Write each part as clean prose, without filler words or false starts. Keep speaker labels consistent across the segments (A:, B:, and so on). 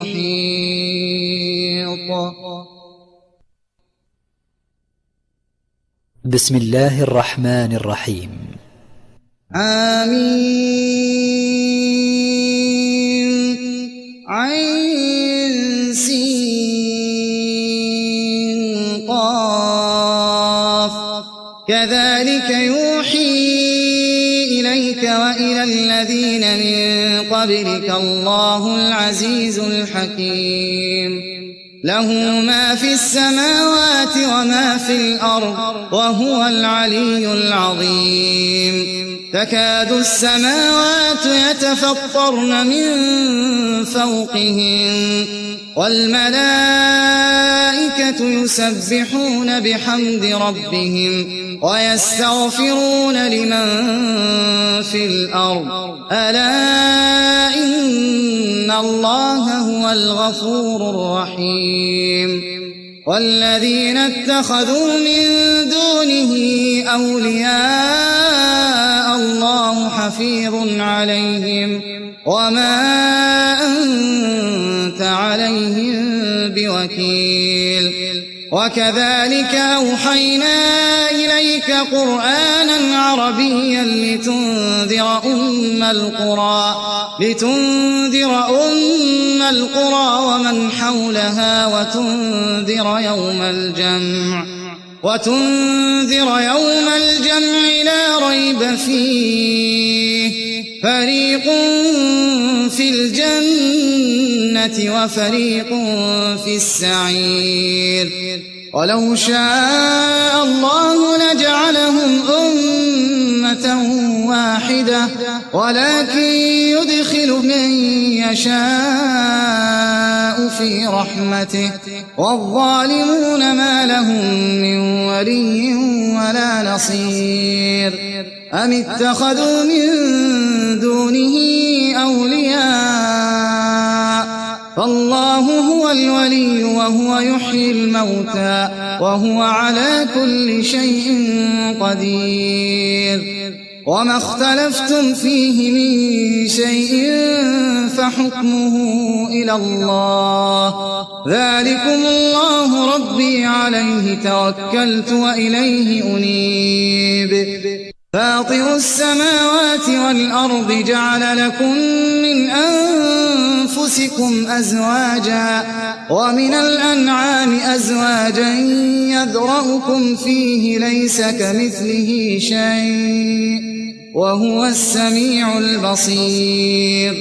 A: محيط.
B: بسم الله الرحمن الرحيم.
A: آمين. عين سين قاف. كذلك يوحي إليك وإلى الذين من قبلك الله العزيز الحكيم. له ما في السماوات وما في الأرض وهو العلي العظيم. تكاد السماوات يتفطرن من فوقهن والملائكة يسبحون بحمد ربهم ويستغفرون لمن في الأرض ألا إن الله هو الغفور الرحيم. والذين اتخذوا من دونه أولياء الله حفيظ عليهم وما أنت عليهم بوكيل. وكذلك أوحينا إليك قرآنا عربيا لتنذر أم القرى ومن حولها وتنذر يوم الجمع لا ريب فيه فريق في الجنة وفريق في السعير. ولو شاء الله لجعلهم أمة واحدة ولكن يدخل من يشاء في رحمته والظالمون ما لهم من ولي ولا نصير. أم اتخذوا من دونه أولياء فالله هو الولي وهو يحيي الموتى وهو على كل شيء قدير. وما اختلفتم فيه من شيء فحكمه إلى الله ذلكم الله ربي عليه توكلت وإليه أنيب. فاطر السماوات والأرض جعل لكم من أنفسكم أزواجا ومن الأنعام أزواجا يذرأكم فيه ليس كمثله شيء وهو السميع البصير.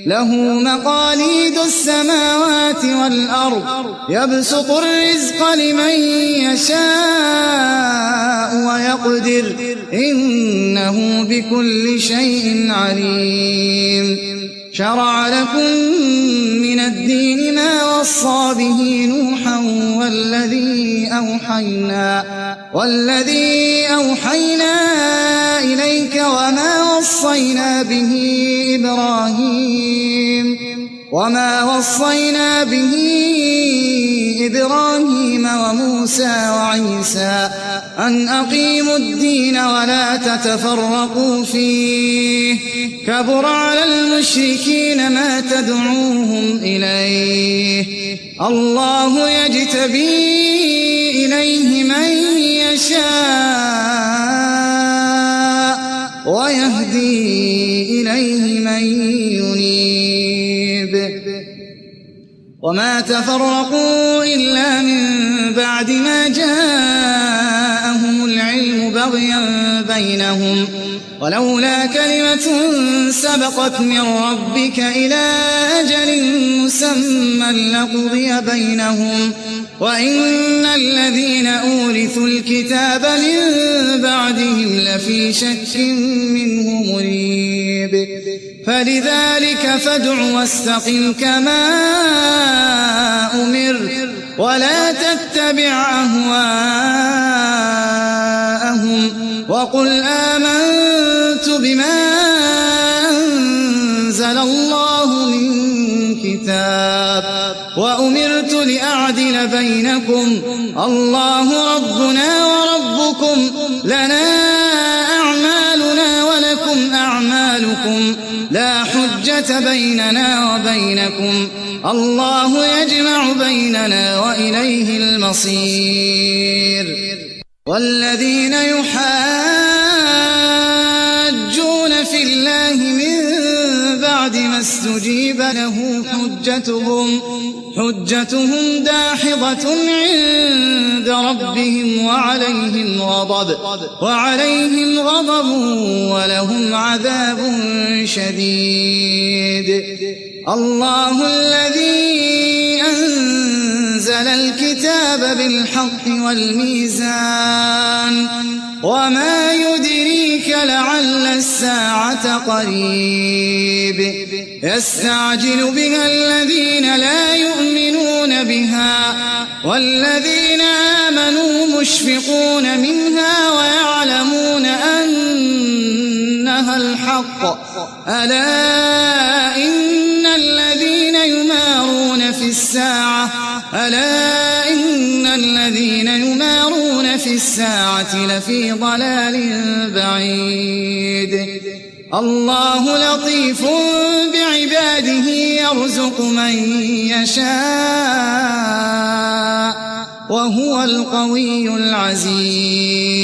A: له مقاليد السماوات والأرض يبسط الرزق لمن يشاء ويقدر إنه بكل شيء عليم. شرع لكم من الدين ما وصى به نوحا والذي أوحينا إليك وما وصينا به إبراهيم وموسى وعيسى أن أقيموا الدين ولا تتفرقوا فيه كبر على المشركين ما تدعوهم إليه الله يجتبي إليه من يشاء ويهدي إليه من ينيب. وما تفرقوا إلا من بعد ما جاءهم العلم بغيا بينهم ولولا كلمة سبقت من ربك إلى أجل مسمى لقضي بينهم وإن الذين أورثوا الكتاب من بعدهم لفي شك منه مريب. فلذلك فادع واستقم كما أمرت ولا تتبع أهواءهم وقل آمنت بما أنزل الله من كتاب وأمرت لأعدل بينكم الله ربنا وربكم لنا أعمالنا ولكم أعمالكم لا حجة الحجة بيننا وبينكم الله يجمع بيننا وإليه المصير والذين يحاجون في الله من بعد ما استجيب له حجتهم داحضة عند ربهم وعليهم غضب ولهم عذاب شديد الله الذي أنزل الكتاب بالحق والميزان وما يدريك لعل الساعة قريب يستعجل بها الذين لا يؤمنون بها والذين آمنوا مشفقون منها ويعلمون أنها الحق ألا إن الذين يمارون في الساعة لفي ضلال بعيد الله لطيف بعباده يرزق من يشاء وهو القوي العزيز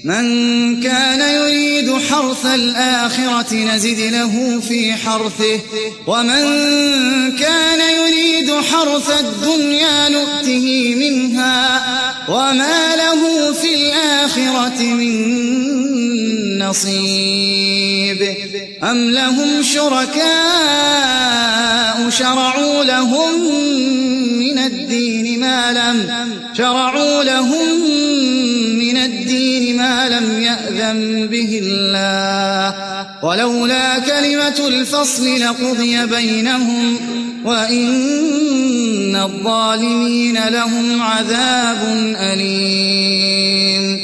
A: من كان يريد حرث الآخرة نزد له في حرثه ومن كان يريد حرث الدنيا نؤته منها وما له في الآخرة من نصيب أم لهم شركاء شرعوا لهم من الدين ما لم يأذن به الله ولولا كلمة الفصل لقضي بينهم وإن الظالمين لهم عذاب أليم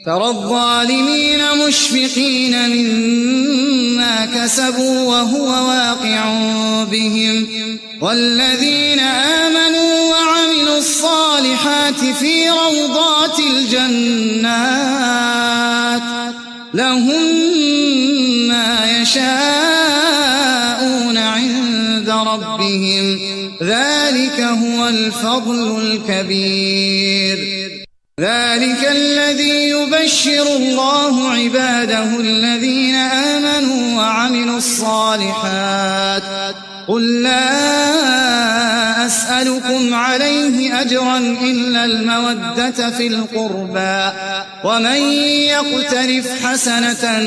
A: ترى الظالمين مشفقين مما كسبوا وهو واقع بهم والذين آمنوا وعملوا الصالحات في روضات الجنات لهم ما يشاءون عند ربهم ذلك هو الفضل الكبير ذلك الذي يبشر الله عباده الذين آمنوا وعملوا الصالحات قل لا أسألكم عليه أجرا إلا المودة في القربى ومن يقترف حسنة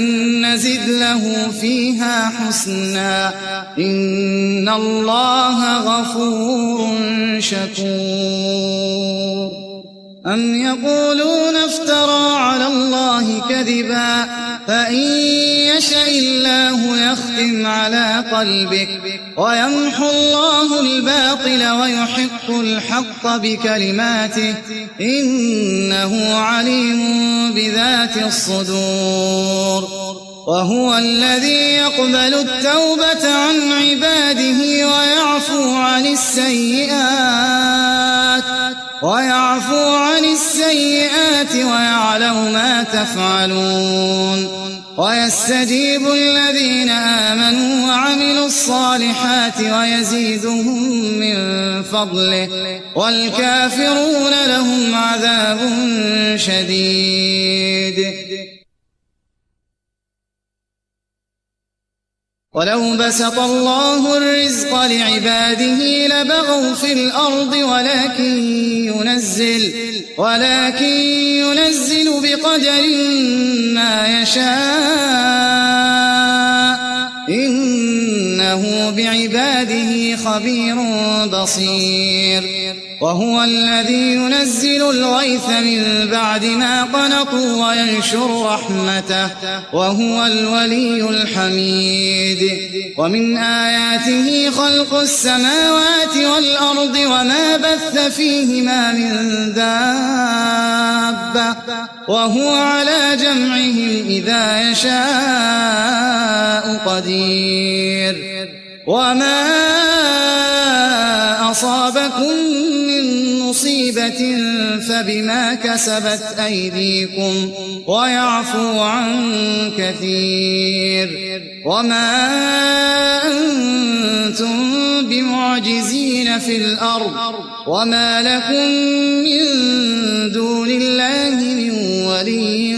A: نزد له فيها حسنا إن الله غفور شكور أم يقولون افترى على الله كذبا فإن يشأ الله يختم على قلبك ويمحو الله الباطل ويحق الحق بكلماته إنه عليم بذات الصدور وهو الذي يقبل التوبة عن عباده ويعفو عن السيئات ويعلم ما تفعلون ويستجيب الذين آمنوا وعملوا الصالحات ويزيدهم من فضله والكافرون لهم عذاب شديد ولو بسط الله الرزق لعباده لبغوا في الأرض ولكن ينزل بقدر ما يشاء إنه بعباده خبير بصير وهو الذي ينزل الغيث من بعد ما قنطوا وينشر رحمته وهو الولي الحميد ومن آياته خلق السماوات والأرض وما بث فيهما من دابة وهو على جمعهم إذا يشاء قدير وما أصابكم من مصيبة بما كسبت أيديكم ويعفو عن كثير وما أنتم بمعجزين في الأرض وما لكم من دون الله من ولي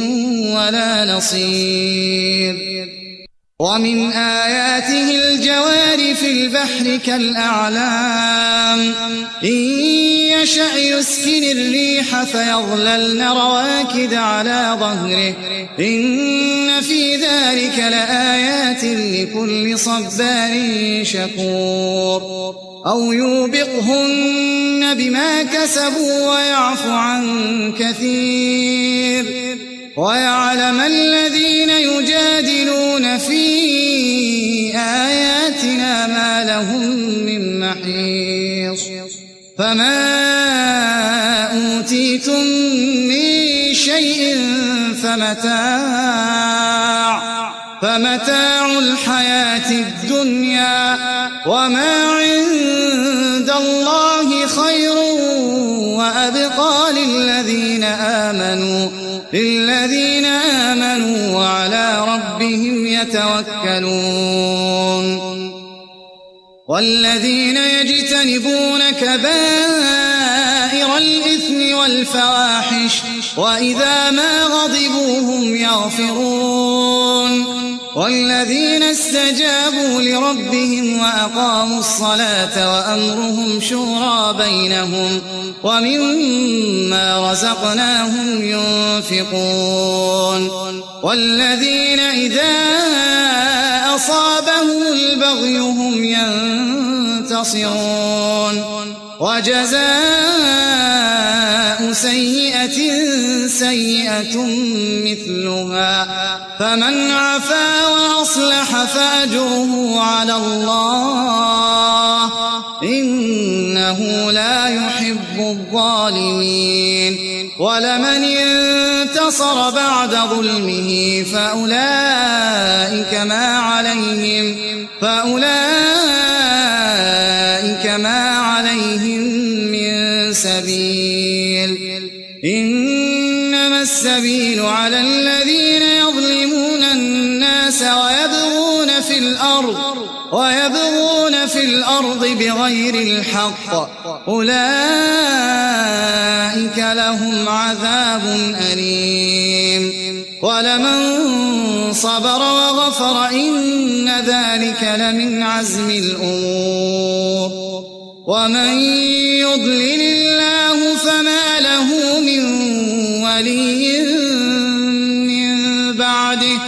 A: ولا نصير ومن آياته الجوار في البحر كالأعلام إن يشأ يسكن الريح فيظللن رواكد على ظهره إن في ذلك لآيات لكل صبار شكور أو يوبقهن بما كسبوا ويعفو عن كثير ويعلم الذين يجادلون في آياتنا ما لهم من محيص فما أوتيتم من شيء فمتاع الحياة الدنيا وما عند الله خير وأبقى للذين آمنوا وعلى ربهم يتوكلون والذين يجتنبون كبائر الإثم والفواحش وإذا ما غضبوا هم يغفرون والذين استجابوا لربهم وأقاموا الصلاة وأمرهم شورى بينهم ومما رزقناهم ينفقون والذين إذا أصابهم البغي هم ينتصرون وجزاء سيئة سيئة مثلها فمن عفا وأصلح فأجره على الله إنه لا يحب الظالمين ولمن انتصر بعد ظلمه فأولئك ما عليهم من سبيل إنما السبيل على الذين يظلمون الناس ويبغون في الأرض بغير الحق أولئك لهم عذاب أليم ولمن صبر وغفر إن ذلك لمن عزم الأمور ومن يضلل الله فما له من ولي من بعده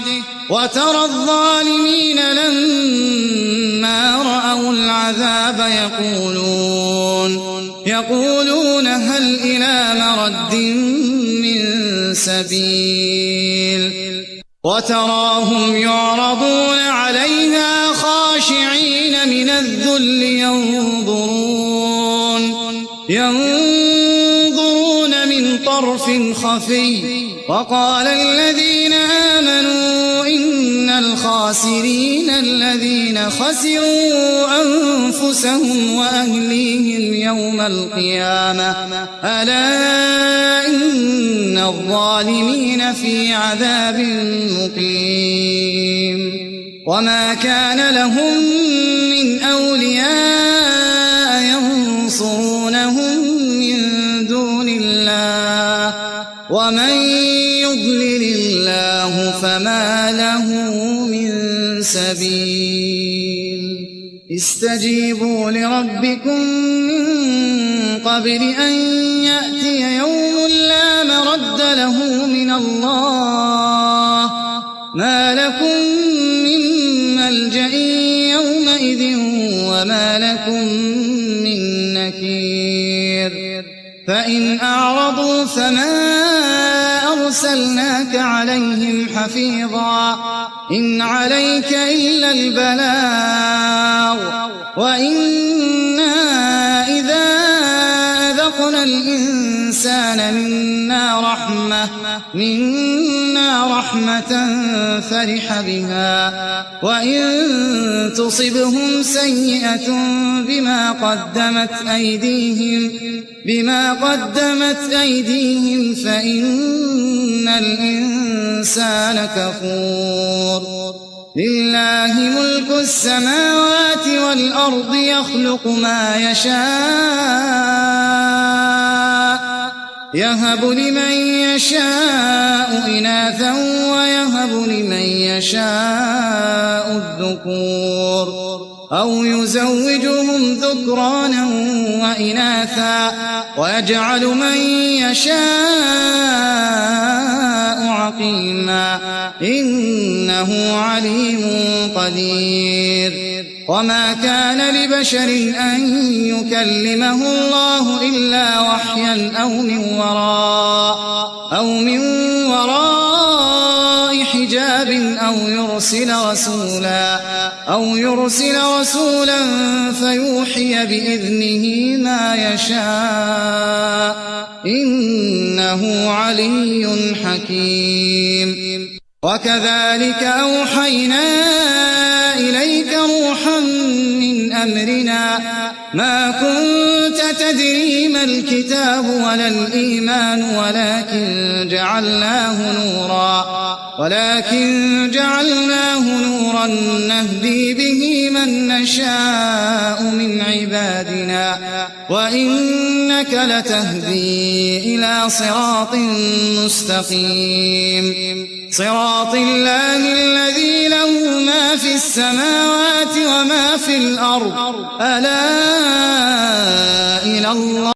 A: وترى الظالمين لما رأوا العذاب يقولون هل إلى مرد من سبيل وتراهم يعرضون عليها خاشعين من الذل ينظرون من طرف خفي وقال الذين آمنوا إن الخاسرين الذين خسروا أنفسهم وأهليهم يوم القيامة ألا إن الظالمين في عذاب مقيم وما كان لهم من أولياء ينصرونهم من دون الله ومن يضلل الله فما له من سبيل استجيبوا لربكم من قبل أن يأتي يوم لا مرد له من الله ما لكم من ملجأ يومئذ وما لكم من نكير فإن أعرضوا فما أرسلناك عليهم حفيظا إن عليك إلا البلاغ وإنا إذا أذقنا الإنسان منا رحمة رحمة فرح بها وإن تصبهم سيئة بما قدمت أيديهم فإن الإنسان كفور لله ملك السماوات والأرض يخلق ما يشاء يهب لمن يشاء إناثا ويهب لمن يشاء الذكور أو يزوجهم ذكرانا وإناثا ويجعل من يشاء عقيما إنه عليم قدير وما كان لبشر أن يكلمه الله إلا وحيا أو من وراء حجاب أو يرسل رسولا فيوحي بإذنه ما يشاء إنه علي حكيم وكذلك أوحينا إليك روحا من أمرنا ما كنت تدري ما الكتاب ولا الإيمان ولكن جعلناه نورا نهدي به من نشاء من عبادنا وإنك لتهدي إلى صراط مستقيم صراط الله الذي له ما في السماوات وما في الأرض ألا إلى الله